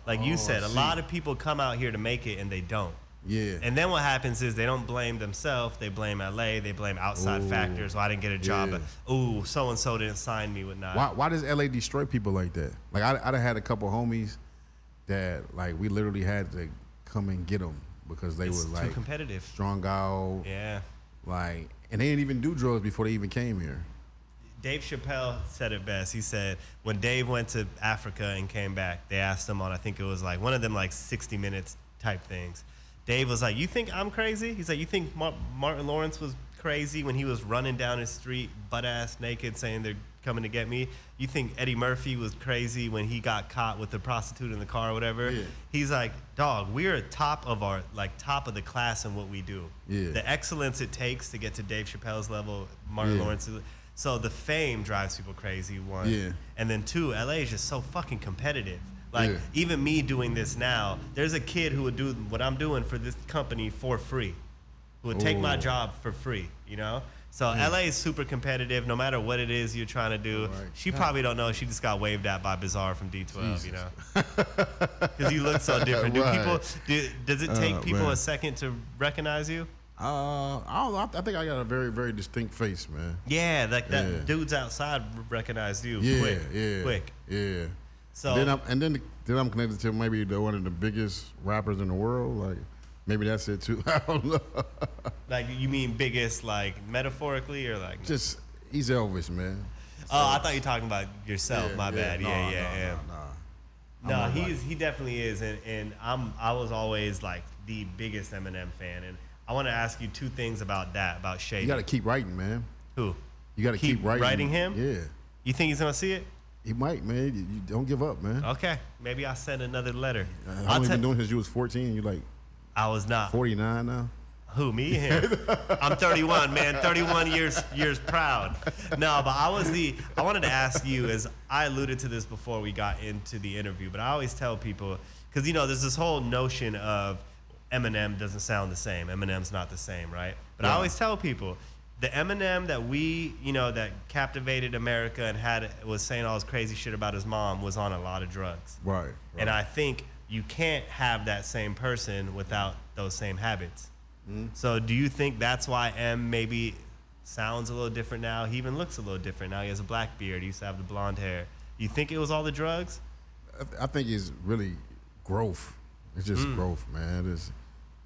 Like you said, a lot of people come out here to make it and they don't. Yeah. And then what happens is they don't blame themselves. They blame L.A. They blame outside factors. Well, I didn't get a job. Yeah. So-and-so didn't sign me with not. Why does L.A. destroy people like that? Like, I had a couple homies that, like, we literally had to come and get them because they were, like, too competitive. Strung out. Yeah. Like, and they didn't even do drugs before they even came here. Dave Chappelle said it best. He said when Dave went to Africa and came back, they asked him on, I think it was like one of them like 60 Minutes type things. Dave was like, you think I'm crazy? He's like, you think Martin Lawrence was crazy when he was running down his street butt-ass naked saying they're coming to get me? You think Eddie Murphy was crazy when he got caught with the prostitute in the car or whatever? Yeah. He's like, dog, we're top of the class in what we do. Yeah. The excellence it takes to get to Dave Chappelle's level, Martin Lawrence. So the fame drives people crazy, one. Yeah. And then two, LA is just so fucking competitive. Like, even me doing this now, there's a kid who would do what I'm doing for this company for free, who would take my job for free, So LA is super competitive, no matter what it is you're trying to do. Right. She probably don't know she just got waved at by Bizarre from D12, Because you look so different. Does it take people a second to recognize you? I don't know. I think I got a very, very distinct face, man. Yeah, like that dudes outside recognized you quick. Yeah. So then I'm connected to maybe one of the biggest rappers in the world. Like, maybe that's it too. I don't know. Like, you mean biggest, like metaphorically, or like? Just he's Elvis, man. So, I thought you were talking about yourself. My bad. No, he definitely is, and I was always like the biggest Eminem fan, and I want to ask you two things about that, about Shady. You got to keep writing, man. Who? You got to keep writing. Writing him? Yeah. You think he's gonna see it? He might, man. You don't give up, man. Okay, maybe I'll send another letter. How long you been doing since you was 14? You like? I was not. 49 now. Who, me? Him? I'm 31, man. 31 years proud. No, but I wanted to ask you, as I alluded to this before we got into the interview, but I always tell people, because there's this whole notion of Eminem doesn't sound the same. Eminem's not the same, right? But I always tell people, the Eminem that we, that captivated America and was saying all this crazy shit about his mom was on a lot of drugs. Right. And I think you can't have that same person without those same habits. Mm-hmm. So do you think that's why M maybe sounds a little different now? He even looks a little different now. He has a black beard. He used to have the blonde hair. You think it was all the drugs? I think it's really growth. It's just growth, man. It's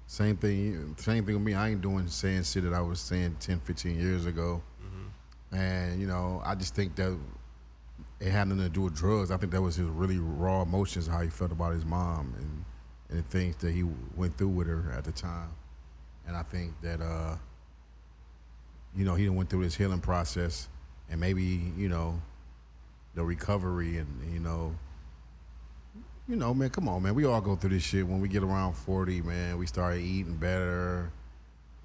same thing with me. I ain't saying shit that I was saying 10, 15 years ago. Mm-hmm. And, I just think that it had nothing to do with drugs. I think that was his really raw emotions, how he felt about his mom and the things that he went through with her at the time. And I think that, he went through this healing process, and maybe, the recovery and, man, come on, man. We all go through this shit. When we get around 40, man, we start eating better,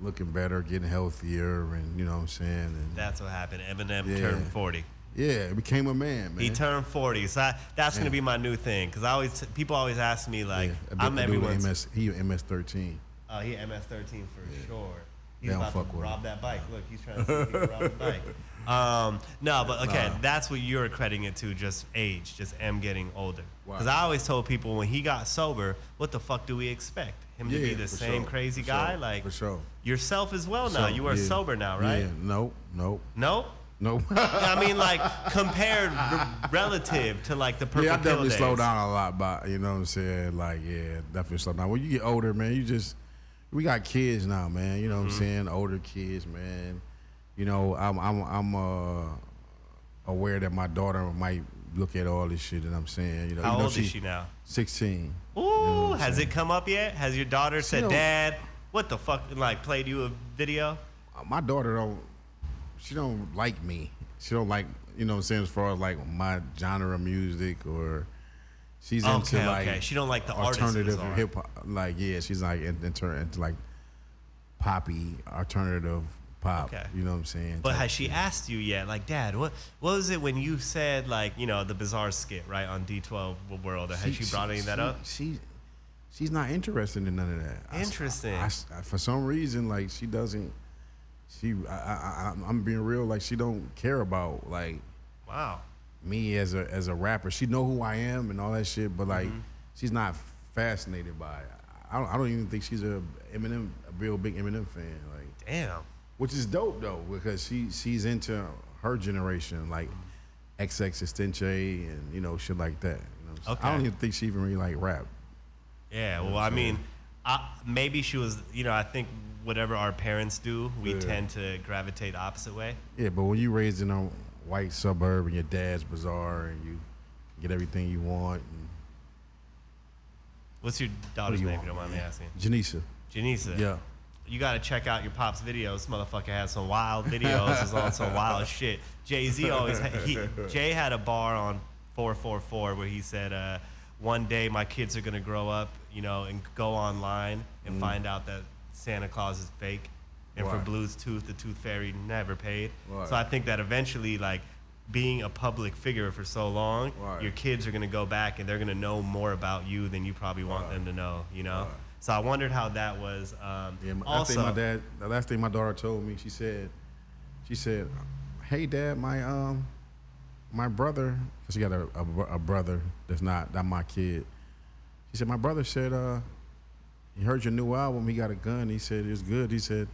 looking better, getting healthier, and you know what I'm saying? And that's what happened. Eminem turned 40. Yeah, became a man, man. He turned 40, so that's gonna be my new thing. Cause people always ask me like, I'm everyone's. He MS-13. Oh, he MS-13 for sure. He's They don't about fuck to with rob him. that bike. Look, he's trying to see if he can rob the bike. No, but okay, that's what you're crediting it to, just age, just M getting older. Because I always told people when he got sober, what the fuck do we expect? Him to be the same crazy guy? Like, for sure. Yourself as well now. You are sober now, right? Yeah, nope. Nope? Nope. I mean, like, compared relative to, like, the purple pill I definitely days. slow down a lot, but you know what I'm saying? Like, definitely slow down. When you get older, man, we got kids now, man. You know what I'm saying? Older kids, man. You know, I'm aware that my daughter might look at all this shit that I'm saying. You know, How old is she now? 16. Ooh, you know has it come up yet? Has your daughter said, Dad, what the fuck, like, played you a video? My daughter she don't like me. She don't like, you know what I'm saying, as far as like my genre of music, or she's into like she don't like the alternative hip hop. Like, she's like into like poppy alternative pop. Okay. You know what I'm saying? But has she asked you yet? Like, Dad, what was it when you said, like, you know, the Bizarre skit, right, on D12 World? Or has she brought any of that up? She's not interested in none of that. Interesting. I, for some reason, like, she doesn't. I'm being real. Like, she don't care about like. Wow. Me as a rapper. She know who I am and all that shit, but like, she's not fascinated by it. I don't even think she's a real big Eminem fan. Like, damn. Which is dope though, because she's into her generation, like XXXTentacion and you know shit like that. You know, I don't even think she even really like rap. Yeah, well, I mean, maybe she was. You know, I think whatever our parents do, we tend to gravitate the opposite way. Yeah, but when you raised in a white suburb and your dad's bizarre and you get everything you want. And what's your daughter's name? If you don't mind me asking. Janisa. Yeah. You got to check out your pop's videos. This motherfucker has some wild videos. Is on some wild shit. Jay-Z always Jay had a bar on 444 where he said, one day my kids are going to grow up, you know, and go online and find out that Santa Claus is fake. And for Blue's Tooth, the Tooth Fairy never paid. So I think that eventually, like, being a public figure for so long, your kids are going to go back and they're going to know more about you than you probably want them to know, you know? So I wondered how that was. Also, I think the last thing my daughter told me, she said, "Hey, Dad, my brother," because she got a brother that's not my kid. She said, "My brother said he heard your new album. He got a gun. He said it's good. He said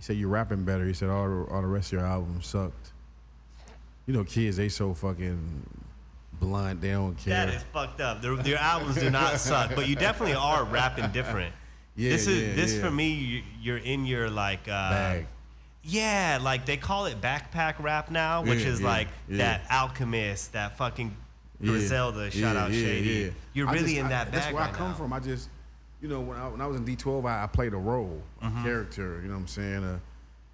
you're rapping better. He said all the rest of your album sucked." You know, kids, they so fucking blunt. They don't care. That is fucked up. Your albums do not suck, but you definitely are rapping different. This for me. You're in your like bag. Yeah, like they call it backpack rap now, which is like that Alchemist, that fucking Griselda. Shout out Shady. You're really in that bag. That's where I come from. I just, you know, when I was in D12, I played a role, a character. You know what I'm saying?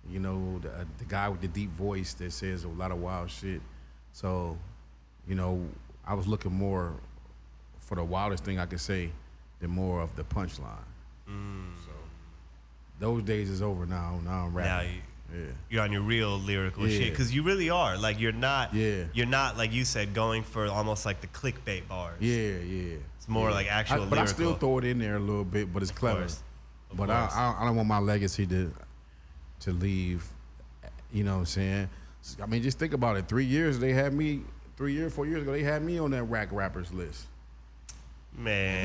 You know, the guy with the deep voice that says a lot of wild shit. So, you know, I was looking more for the wildest thing I could say than more of the punchline. So those days is over now. Now I'm rapping. You're on your real lyrical shit, because you really are. Like, you're not like you said, going for almost like the clickbait bars. It's more like actual lyrical. But I still throw it in there a little bit, but it's clever. But I don't want my legacy to leave. You know what I'm saying? I mean, just think about it. 3 years, they had me. 4 years ago, they had me on that Rack Rappers list. Man,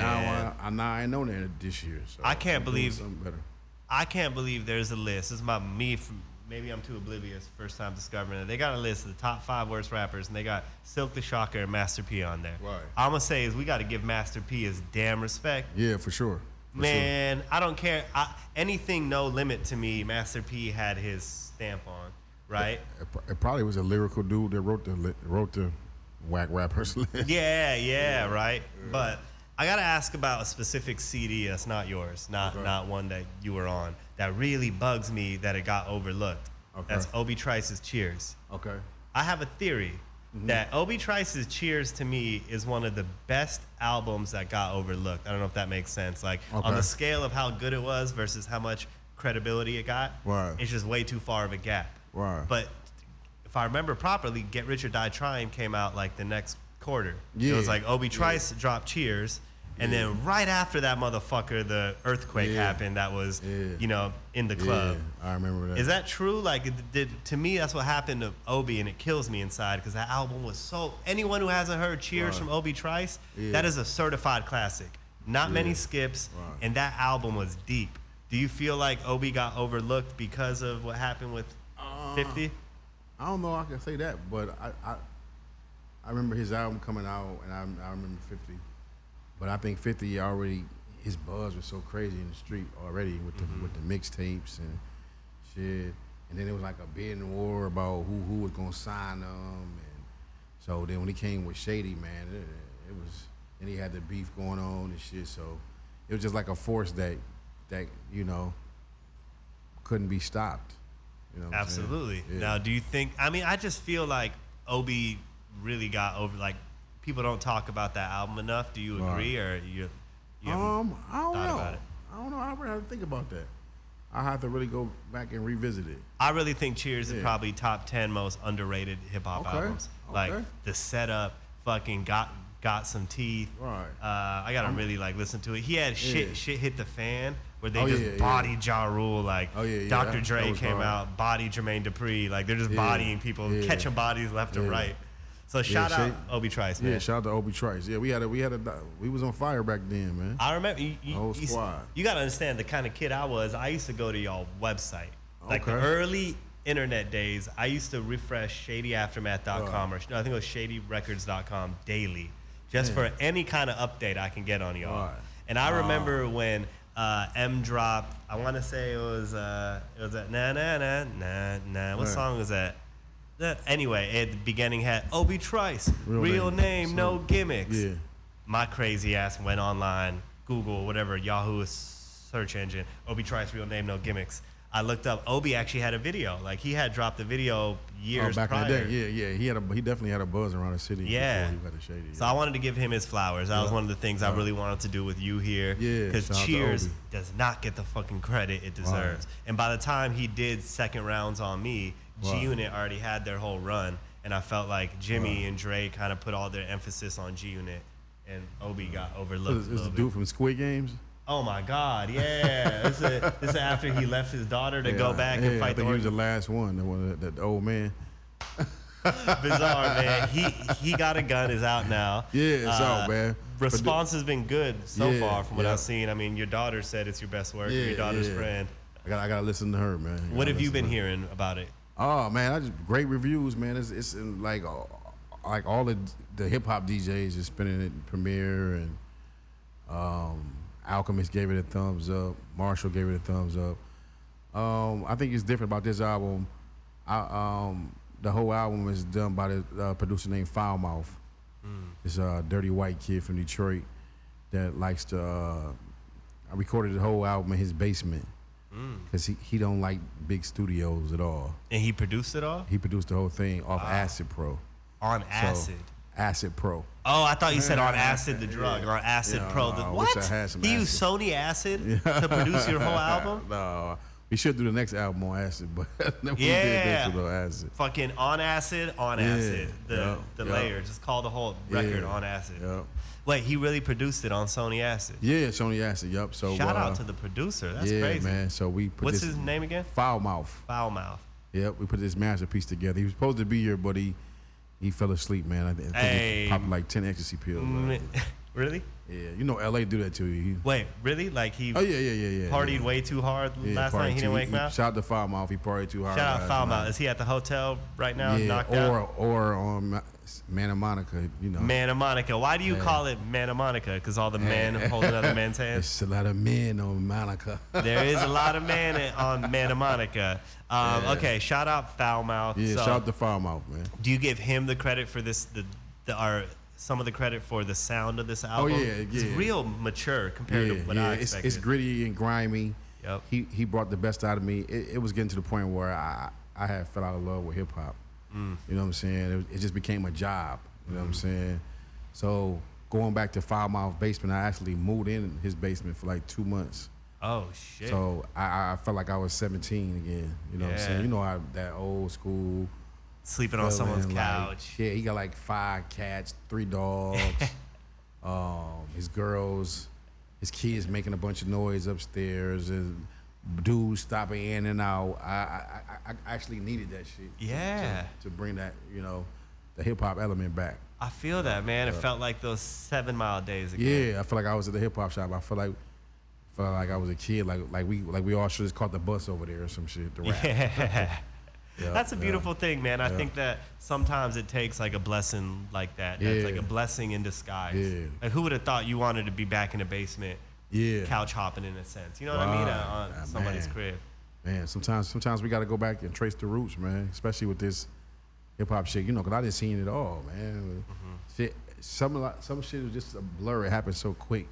and now I ain't on there this year. So I can't believe something better. I can't believe there's a list. This is maybe I'm too oblivious. First time discovering it. They got a list of the top 5 worst rappers, and they got Silk the Shocker and Master P on there. Right. I'm gonna say is we got to give Master P his damn respect. Yeah, for sure. Man, I don't care. Anything No Limit to me, Master P had his stamp on, right? It probably was a lyrical dude that wrote the Whack Rappers list. Yeah, right. But I gotta ask about a specific CD that's not yours, not one that you were on, that really bugs me that it got overlooked. That's Obi Trice's Cheers. Okay. I have a theory that Obi Trice's Cheers to me is one of the best albums that got overlooked. I don't know if that makes sense. Like, on the scale of how good it was versus how much credibility it got, it's just way too far of a gap. Right. But if I remember properly, Get Rich or Die Trying came out like the next quarter. Yeah. It was like Obi Trice dropped Cheers. And then right after that motherfucker, the earthquake happened that was, you know, in the club. Yeah, I remember that. Is that true? Like, to me, that's what happened to Obi, and it kills me inside because that album was so... Anyone who hasn't heard Cheers from Obi Trice, that is a certified classic. Not many skips, and that album was deep. Do you feel like Obi got overlooked because of what happened with 50? I don't know if I can say that, but I remember his album coming out, and I remember 50. But I think 50 already, his buzz was so crazy in the street already with the mixtapes and shit. And then it was like a bidding war about who was gonna sign them. And so then when he came with Shady, man, it was, and he had the beef going on and shit. So it was just like a force that you know couldn't be stopped. You know what Absolutely. Yeah. Now, do you think? I mean, I just feel like Obi really got over. Like, people don't talk about that album enough. Do you agree, or you I don't know. about it? I don't know. I really have to think about that. I have to really go back and revisit it. I really think Cheers is probably top 10 most underrated hip hop albums. Like the setup, fucking got some teeth. Right. I gotta really like listen to it. He had shit hit the fan where they just bodied Ja Rule. Like Dr. Dre came out, bodied Jermaine Dupri. Like they're just bodying people, catching bodies left and right. So shout out Obi Trice, man. Yeah, shout out to Obi Trice. Yeah, we was on fire back then, man. I remember whole squad. You gotta understand the kind of kid I was. I used to go to y'all website. Like the early internet days, I used to refresh shadyaftermath.com or I think it was shadyrecords.com daily, just for any kind of update I can get on y'all. And I remember when M dropped, I want to say it was that na na na na na. What song was that? Anyway, at the beginning had Obi Trice, real name, no gimmicks. Yeah. My crazy ass went online, Google, whatever, Yahoo search engine, Obi Trice, real name, no gimmicks. I looked up, Obi actually had a video. Like, he had dropped a video years back prior. In the day. Yeah. He definitely had a buzz around the city. Yeah. Before he got a Shady. So I wanted to give him his flowers. That was one of the things I really wanted to do with you here. Yeah. Because Cheers does not get the fucking credit it deserves. And by the time he did second rounds on me, G-Unit already had their whole run. And I felt like Jimmy and Dre kind of put all their emphasis on G-Unit. And Obi got overlooked. This is the dude from Squid Games? Oh my God, yeah. This is after he left his daughter to go back and fight I think he was the last one, the old man. Bizarre, man. He got a gun, is out now. Yeah, it's out, man. Response has been good so far from what I've seen. I mean, your daughter said it's your best work. Your daughter's friend. I gotta listen to her, man. What have you been hearing about it? Oh man, great reviews, man. It's like all the hip hop DJs is spinning it. Premiere and Alchemist gave it a thumbs up. Marshall gave it a thumbs up. I think it's different about this album. The whole album is done by the producer named Foulmouth. It's a dirty white kid from Detroit that likes to. I recorded the whole album in his basement because he don't like big studios at all. And he produced it all? He produced the whole thing off Acid Pro. On Acid? Acid Pro. Oh, I thought you said on Acid the drug or Acid Pro. What? He used Sony Acid to produce your whole album? No. We should do the next album on Acid, but we did this on Acid. Fucking on Acid. The layer. Just call the whole record on Acid. Yep. Wait, he really produced it on Sony Acid? Yeah, Sony Acid, yep. So shout out to the producer. That's crazy. Yeah, man. So we put What's his name again? Foulmouth. Foulmouth. Yep, we put this masterpiece together. He was supposed to be here, but he fell asleep, man. I think he popped like 10 ecstasy pills. Really? Yeah, you know LA do that to you. Wait, really? Like he partied way too hard last night? He didn't wake up? Shout out to Foulmouth. He partied too hard. Shout out Foulmouth. Is he at the hotel right now? Yeah, knocked out? Or on Manta Monica, you know. Manta Monica. Why do you call it Manta Monica? Because all the men holding other men's hands? There's a lot of men on Monica. There is a lot of men on Manta Monica. Okay, shout out Foulmouth. Yeah, shout out to Foulmouth, man. Do you give him the credit for this, some of the credit for the sound of this album? Oh, yeah. It's real mature compared to what I expected. It's gritty and grimy. Yep. He brought the best out of me. It was getting to the point where I had fell out of love with hip hop. You know what I'm saying? It just became a job. You know what I'm saying? So going back to Foulmouth basement, I actually moved in his basement for like 2 months. Oh shit! So I felt like I was 17 again. You know what I'm saying? You know that old school Sleeping on someone's couch. Yeah, he got like 5 cats, 3 dogs. His kids making a bunch of noise upstairs, and dudes stopping in and out. I actually needed that shit. Yeah. To bring that, the hip hop element back. I feel that, man. It felt like those 7 Mile days again. Yeah, I feel like I was at the hip hop shop. I felt like I was a kid. Like we all should have caught the bus over there or some shit to rap. Yeah. That's a beautiful thing, man. I think that sometimes it takes like a blessing like that. That's like a blessing in disguise. Yeah. Like who would have thought you wanted to be back in the basement, couch hopping in a sense. You know what I mean? On somebody's crib. Man, sometimes we got to go back and trace the roots, man. Especially with this hip hop shit, because I didn't see it all, man. Shit, some shit was just a blur. It happened so quick.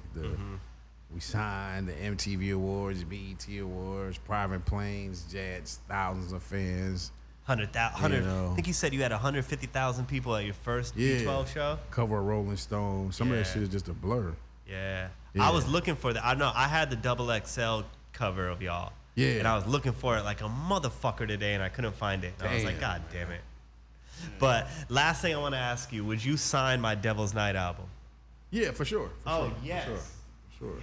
We signed the MTV Awards, BET Awards, private planes, jets, thousands of fans. 100,000. I think you said you had 150,000 people at your first D12 show. Cover of Rolling Stone. Some of that shit is just a blur. Yeah. I was looking for that. I know I had the XXL cover of y'all. Yeah. And I was looking for it like a motherfucker today, and I couldn't find it. And I was like, God damn it. But last thing I want to ask you, would you sign my Devil's Night album? Yeah, for sure. Yes. For sure.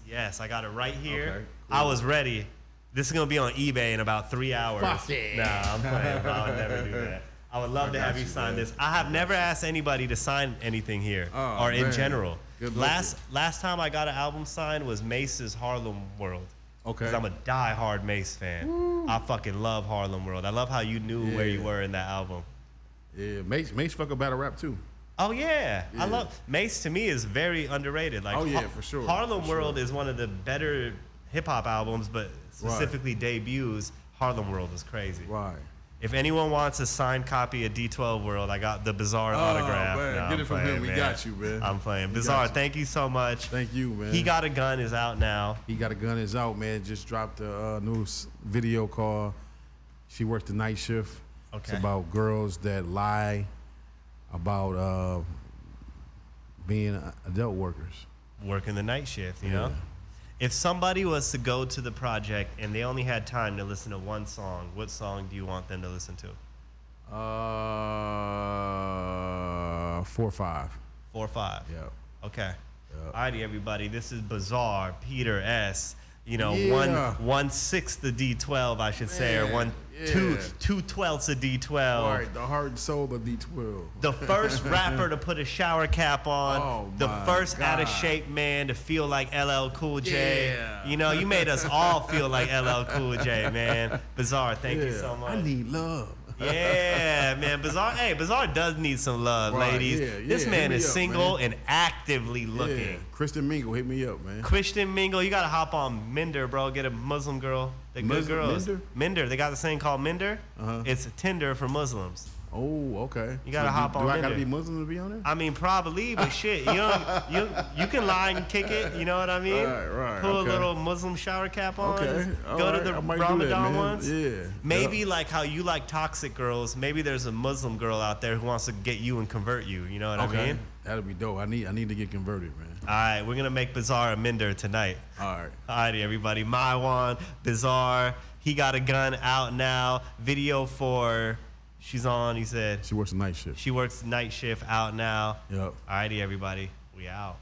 Yes. I got it right here. Okay, cool. I was ready. This is going to be on eBay in about 3 hours. Fuck it. Nah, I'm playing. I would never do that. I would love to have you sign this. I have never asked anybody to sign anything here or in general. Last time I got an album signed was Mace's Harlem World. Okay. Because I'm a die-hard Mace fan. Woo. I fucking love Harlem World. I love how you knew where you were in that album. Yeah, Mace fuck a battle rap too. Oh yeah. I love Mace. To me is very underrated. Like for sure. Harlem World is one of the better hip hop albums, but specifically debuts. Harlem World is crazy. Right. If anyone wants a signed copy of D12 World, I got the Bizarre autograph. Man. No, Get it from him. We got you, man. I'm playing. Bizarre, thank you so much. Thank you, man. He Got a Gun is out now. He Got a Gun is out, man. Just dropped a new video called She Works the Night Shift. Okay. It's about girls that lie about being adult workers. Working the night shift, you know? If somebody was to go to the project and they only had time to listen to one song, what song do you want them to listen to? 4 or 5. 4 or 5. Yeah. Okay. Yep. Alrighty, everybody. This is Bizarre, Peter S. 1/6 the D12, I should say, or 2/12 of D12. All right, the heart and soul of D12. The first rapper to put a shower cap on. Oh, the first God. out of shape man to feel like LL Cool J. Yeah. You made us all feel like LL Cool J, man. Bizarre, thank you so much. I need love. Yeah, man. Bizarre. Hey, Bizarre does need some love, ladies. This man is single and actively looking. Yeah. Christian Mingle, hit me up, man. Christian Mingle, you gotta hop on Minder, bro. Get a Muslim girl. They're good girls. Minder? They got this thing called Minder. It's a Tinder for Muslims. Oh, okay. You gotta hop on Do I Minder. gotta be Muslim to be on there? I mean, probably, but shit, you can lie and kick it. You know what I mean? Right. Put a little Muslim shower cap on. Okay. Go to the Ramadan ones. Yeah. Maybe like how you like toxic girls. Maybe there's a Muslim girl out there who wants to get you and convert you. You know what I mean? That'd be dope. I need to get converted, man. All right, we're gonna make Bizarre a Minder tonight. All right. Alrighty, everybody. Maiwan, Bizarre, He Got a Gun out now. Video for She's On, he said. She works the night shift. She Works night shift out now. Yep. Alrighty, everybody. We out.